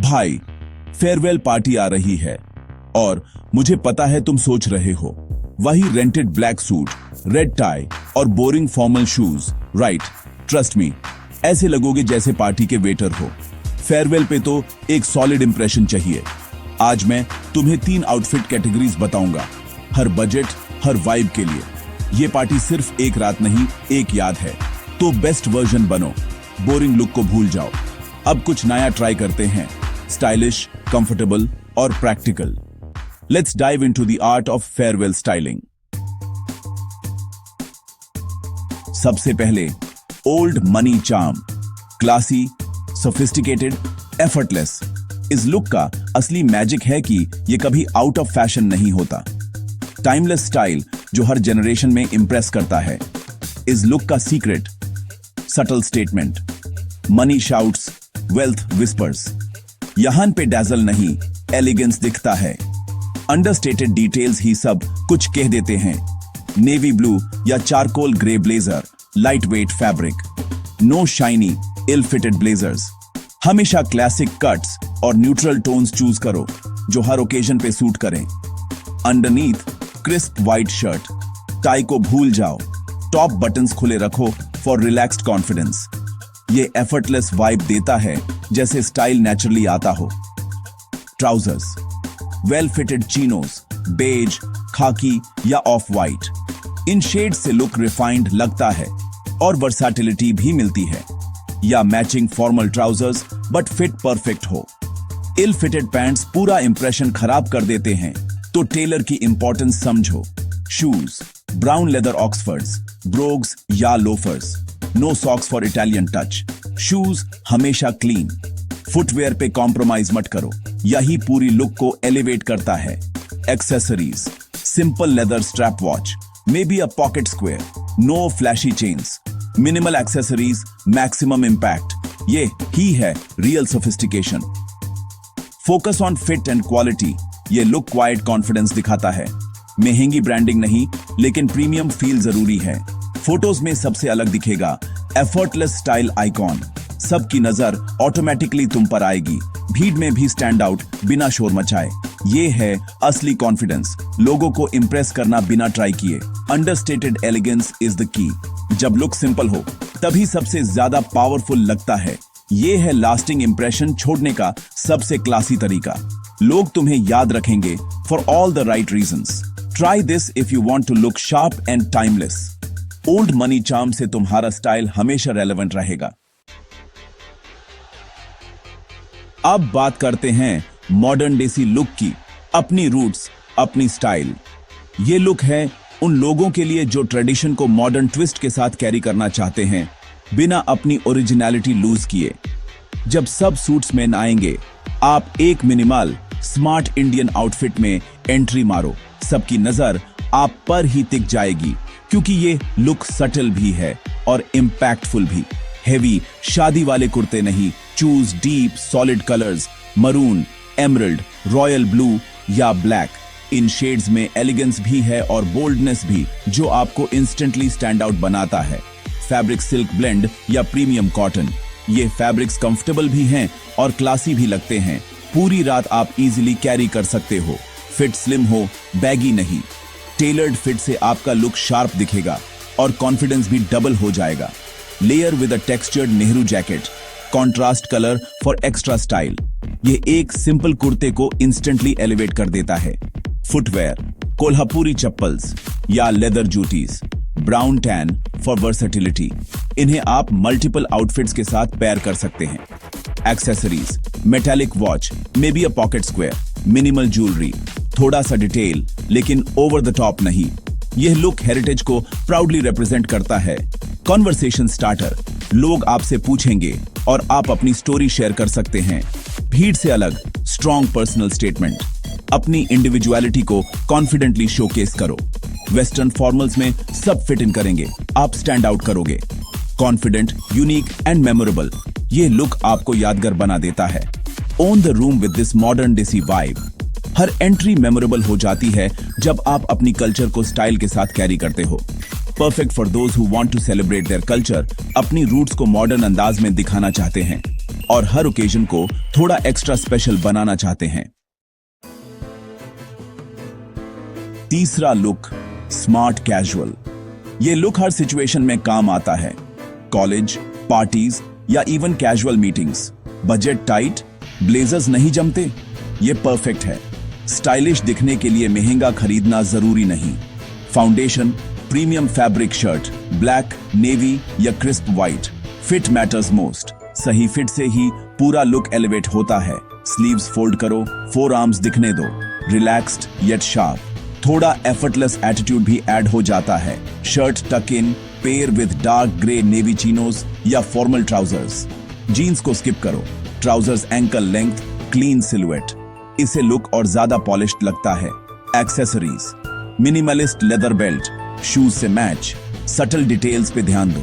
भाई, farewell party आ रही है और मुझे पता है तुम सोच रहे हो, वही rented black suit, red tie और boring formal shoes, right? Trust me, ऐसे लगोगे जैसे पार्टी के वेटर हो। फेयरवेल पे तो एक सॉलिड इंप्रेशन चाहिए। आज मैं तुम्हें 3 आउटफिट कैटेगरीज बताऊंगा, हर बजट, हर वाइब के लिए। ये पार्टी सिर्फ एक रात नहीं, एक याद है। तो बेस्ट वर्जन बनो, बोरिंग लुक को भूल जाओ। अब कुछ नया ट्राई करते हैं, स्टाइलिश, कंफर्टेबल और practical. Let's dive into the art of farewell styling. सबसे पहले old money charm, classy, sophisticated, effortless. इस लुक का असली मैजिक है कि ये कभी आउट ऑफ फैशन नहीं होता। टाइमलेस स्टाइल जो हर जनरेशन में इंप्रेस करता है। इस लुक का secret, subtle statement, money shouts, wealth whispers. यहां पे डैजल नहीं, एलिगेंस दिखता है। अंडरस्टेटेड डिटेल्स ही सब कुछ कह देते हैं। नेवी ब्लू या charcoal grey blazer, light weight fabric. No shiny, ill fitted blazers. हमेशा क्लासिक कट्स और न्यूट्रल टोन्स चूज करो जो हर ओकेजन पे सूट करें। Underneath crisp white shirt, tie को भूल जाओ, टॉप बटन्स खुले रखो फॉर रिलैक्स्ड कॉन्फिडेंस। ये एफर्टलेस वाइब देता है जैसे स्टाइल नेचुरली आता हो। Trousers, well fitted chinos, beige, khaki या ऑफ व्हाइट। इन शेड से लुक रिफाइंड लगता है और वर्साटिलिटी भी मिलती है। या matching formal trousers but fit perfect हो। इल फिटेड पैंट्स पूरा इंप्रेशन खराब कर देते हैं, तो टेलर की इंपॉर्टेंस समझो। Shoes, brown leather oxfords, brogues या loafers. No socks for Italian touch. Shoes हमेशा क्लीन। फुटवेयर पे कॉम्प्रोमाइज मत करो, यही पूरी लुक को एलिवेट करता है। Accessories, simple leather strap watch, maybe a pocket square. No flashy chains. Minimal accessories, maximum impact. ये ही है real sophistication. Focus on fit and quality. ये लुक क्वाइट कॉन्फिडेंस दिखाता है। महंगी ब्रांडिंग नहीं, लेकिन प्रीमियम फील जरूरी है। फोटोज में सबसे अलग दिखेगा, एफर्टलेस स्टाइल आइकॉन। सबकी नजर ऑटोमेटिकली तुम पर आएगी, भीड़ में भी स्टैंड आउट बिना शोर मचाए। ये है असली कॉन्फिडेंस, लोगों को इंप्रेस करना बिना ट्राई किए। Understated elegance is the key. जब लुक सिंपल हो तभी सबसे ज्यादा पावरफुल लगता है। ये है लास्टिंग इंप्रेशन छोड़ने का सबसे क्लासी तरीका। लोग तुम्हें याद रखेंगे for all the right reasons. Try this if you want to look sharp and timeless. Old money charm से तुम्हारा स्टाइल हमेशा रेलेवेंट रहेगा। अब बात करते हैं मॉडर्न देसी लुक की। अपनी रूट्स, अपनी स्टाइल। ये लुक है उन लोगों के लिए जो ट्रेडिशन को मॉडर्न ट्विस्ट के साथ कैरी करना चाहते हैं, बिना अपनी ओरिजिनलिटी लूज किए। जब सब सूट्स में आएंगे, आप एक मिनिमल स्मार्ट इंडियन आउटफिट में एंट्री मारो, सबकी नजर आप पर ही टिक जाएगी, क्योंकि ये लुक सटल भी है और इंपैक्टफुल भी। हेवी शादी वाले कुर्ते नहीं, choose deep solid colours, maroon, emerald, royal blue या ब्लैक। इन शेड्स में एलिगेंस भी है और बोल्डनेस भी, जो आपको इंस्टेंटली स्टैंड आउट बनाता है। फैब्रिक सिल्क ब्लेंड या प्रीमियम कॉटन, ये फैब्रिक्स कंफर्टेबल भी हैं और क्लासी भी लगते हैं। पूरी रात आप इजीली कैरी कर सकते हो। फिट स्लिम हो, बैगी नहीं। टेलर्ड फिट से आपका लुक शार्प दिखेगा और कॉन्फिडेंस भी डबल हो जाएगा। Layer with a textured Nehru jacket, contrast colour for extra style. ये एक सिंपल कुर्ते को इंस्टेंटली एलिवेट कर देता है। फुटवेयर, कोल्हापुरी चप्पल्स या leather juttis, brown tan for versatility. इन्हें आप मल्टीपल आउटफिट्स के साथ पेयर कर सकते हैं। Accessories, metallic watch, maybe a pocket square, minimal jewellery, थोड़ा सा डिटेल लेकिन ओवर द टॉप नहीं। यह लुक हेरिटेज को प्राउडली रिप्रेजेंट करता है। कॉन्वर्सेशन स्टार्टर, लोग आपसे पूछेंगे और आप अपनी स्टोरी शेयर कर सकते हैं। भीड़ से अलग, स्ट्रॉन्ग पर्सनल स्टेटमेंट। अपनी इंडिविजुअलिटी को कॉन्फिडेंटली शोकेस करो। वेस्टर्न फॉर्मल्स में सब फिट इन करेंगे, आप स्टैंड आउट करोगे। कॉन्फिडेंट, यूनिक एंड मेमोरेबल, ये लुक आपको यादगार बना देता है। Own the room with this modern देसी वाइब। हर एंट्री मेमोरेबल हो जाती है जब आप अपनी कल्चर को स्टाइल के साथ कैरी करते हो। Perfect for those who want to celebrate their culture, अपनी रूट्स को मॉडर्न अंदाज में दिखाना चाहते हैं और हर ओकेजन को थोड़ा एक्स्ट्रा स्पेशल बनाना चाहते हैं। तीसरा लुक, स्मार्ट कैजुअल। ये लुक हर सिचुएशन में काम आता है। कॉलेज, पार्टीज या even casual meetings. Budget tight, blazers नहीं जमते, ये परफेक्ट है। स्टाइलिश दिखने के लिए महंगा खरीदना जरूरी नहीं। Foundation, premium fabric shirt, black, navy या crisp white. Fit matters most. सही फिट से ही पूरा लुक एलिवेट होता है। स्लीव्स फोल्ड करो, फोर आर्म्स दिखने दो। Relaxed yet sharp. थोड़ा एफर्टलेस एटीट्यूड भी ऐड हो जाता है। Shirt tuck in, pair with dark grey navy chinos या फॉर्मल ट्राउजर्स। जीन्स को स्किप करो। Trousers ankle length, clean silhouette. इसे लुक और ज्यादा पॉलिश्ड लगता है। Accessories, minimalist leather belt, shoes से मैच। सटल डिटेल्स पे ध्यान दो।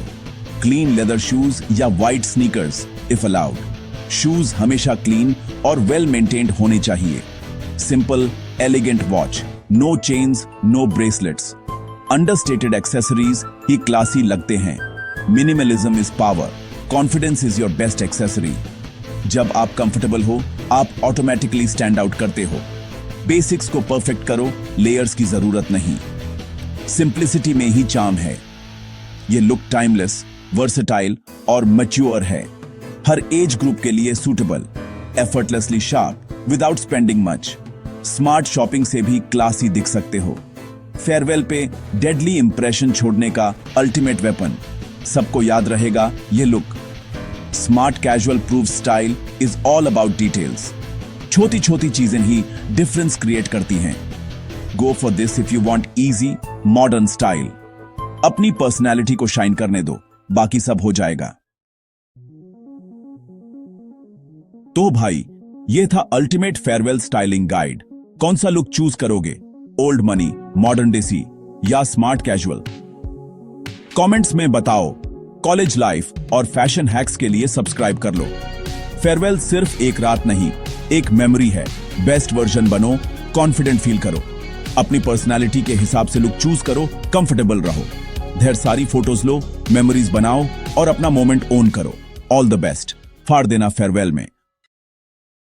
क्लीन लेदर शूज या white sneakers if allowed. Shoes हमेशा क्लीन और वेल मेंटेन्ड होने चाहिए। Simple elegant watch, no chains, no bracelets. Understated accessories ही क्लासी लगते हैं। Minimalism is power, confidence is your best accessory. जब आप कंफर्टेबल हो, आप ऑटोमेटिकली स्टैंड आउट करते हो। बेसिक्स को परफेक्ट करो, लेयर्स की जरूरत नहीं। सिंप्लिसिटी में ही चार्म है। ये लुक टाइमलेस, वर्सेटाइल और मैच्योर है। हर एज ग्रुप के लिए suitable, effortlessly sharp without spending much. Smart shopping से भी क्लासी दिख सकते हो। फेयरवेल पे डेडली इंप्रेशन छोड़ने का अल्टीमेट वेपन। सबको याद रहेगा ये look. Smart casual proof style is all about details. छोटी छोटी चीजें ही डिफरेंस क्रिएट करती हैं। Go for this if you want easy modern style. अपनी पर्सनैलिटी को शाइन करने दो, बाकी सब हो जाएगा। तो भाई, ये था अल्टीमेट फेयरवेल स्टाइलिंग गाइड। कौन सा लुक चूज करोगे? ओल्ड मनी, मॉडर्न देसी या स्मार्ट कैजुअल? कमेंट्स में बताओ। कॉलेज लाइफ और फैशन हैक्स के लिए सब्सक्राइब कर लो। फेयरवेल सिर्फ एक रात नहीं, एक मेमोरी है। बेस्ट वर्जन बनो, कॉन्फिडेंट फील करो। अपनी पर्सनालिटी के हिसाब से लुक चूज करो, कंफर्टेबल रहो। ढेर सारी फोटोज लो, मेमोरीज बनाओ और अपना मोमेंट ओन करो। All the best. फाड़ देना फेयरवेल में।